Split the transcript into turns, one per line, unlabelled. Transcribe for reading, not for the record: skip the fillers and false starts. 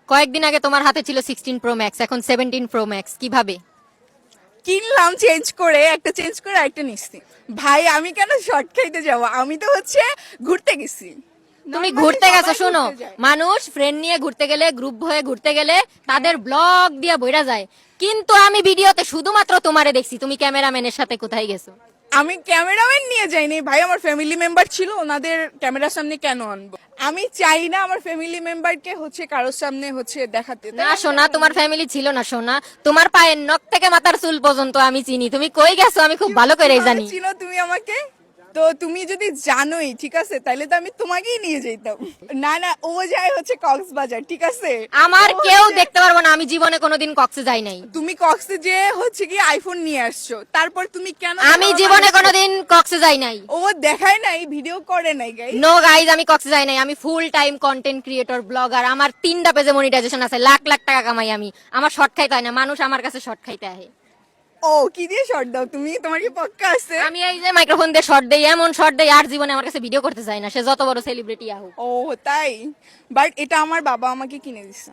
কয়েকদিন আগে তোমার হাতে ছিল 16 প্রো ম্যাক্স, এখন 17 প্রো ম্যাক্স, কিভাবে?
কিনলাম চেঞ্জ করে একটা নিচ্ছি। ভাই আমি কেন শর্ট খাইতে যাব, আমি তো হচ্ছে ঘুরতে গেছি।
তুমি
Normally
ঘুরতে গেছো,
সবাই
শোনো,
ঘুরতে যায়।
মানুষ ফ্রেন্ড নিয়ে ঘুরতে গেলে, গ্রুপ হয়ে ঘুরতে গেলে তাদের ব্লগ দিয়ে বইরা যায়, কিন্তু আমি ভিডিওতে শুধুমাত্র তোমারে দেখছি, তুমি ক্যামেরাম্যানের সাথে কোথায় গেছো?
আমি ক্যামেরাম্যান নিয়ে যাইনি ভাই, আমার ফ্যামিলি মেম্বার ছিল, ওনাদের ক্যামেরার সামনে কেন আনবো? আমি চাই না আমার ফ্যামিলি মেম্বারকে হচ্ছে কারোর সামনে হচ্ছে দেখাতে। তাই
না
আমি
সোনা, তোমার ফ্যামিলি ছিল না সোনা, তোমার পায়ের নখ থেকে মাথার চুল পর্যন্ত আমি চিনি, তুমি কই গেছো আমি খুব ভালো করেই
কিভাবে
জানি।
চিনো তুমি আমাকে? তো তুমি যদি জানোই ঠিক আছে, তাহলে তো আমি তোমাকেই নিয়ে যেতাম। না না, ও যায় হচ্ছে কক্সবাজার, ঠিক আছে?
আমার
ও
কেউ
হচ্ছে-
দেখতে পারবো না, আমি জীবনে কোনোদিন কক্সে যাই নাই।
তুমি কক্সে যে হচ্ছে কি আইফোন নিয়ে আসছো, তারপর তুমি কেন
আমি
আমার
জীবনে
মানুষকে-
কোনোদিন কক্সে যাই নাই।
ও দেখায় নাই, ভিডিও করে নাই গাইস।
নো গাইজ, আমি কক্সে যাই নাই, আমি full time content creator, blogger, আমার 3টা পেজে মনিটাইজেশন আছে, লাখ লাখ টাকা কামাই আমি। আমার শর্ট খাইতে হয় না, মানুষ আমার কাছে শর্ট খাইতে আহে।
ও কি দিয়ে শর্ট দাও তুমি, তোমার কি পক্কা আছে?
আমি এই যে মাইক্রোফোন দিয়ে শর্ট দেই, এমন শর্ট দেই আর জীবনে আমার কাছে ভিডিও করতে চাই না, সে যত বড় সেলিব্রিটি হোক।
ও তাই? বাট এটা আমার বাবা আমাকে কিনে দিচ্ছে।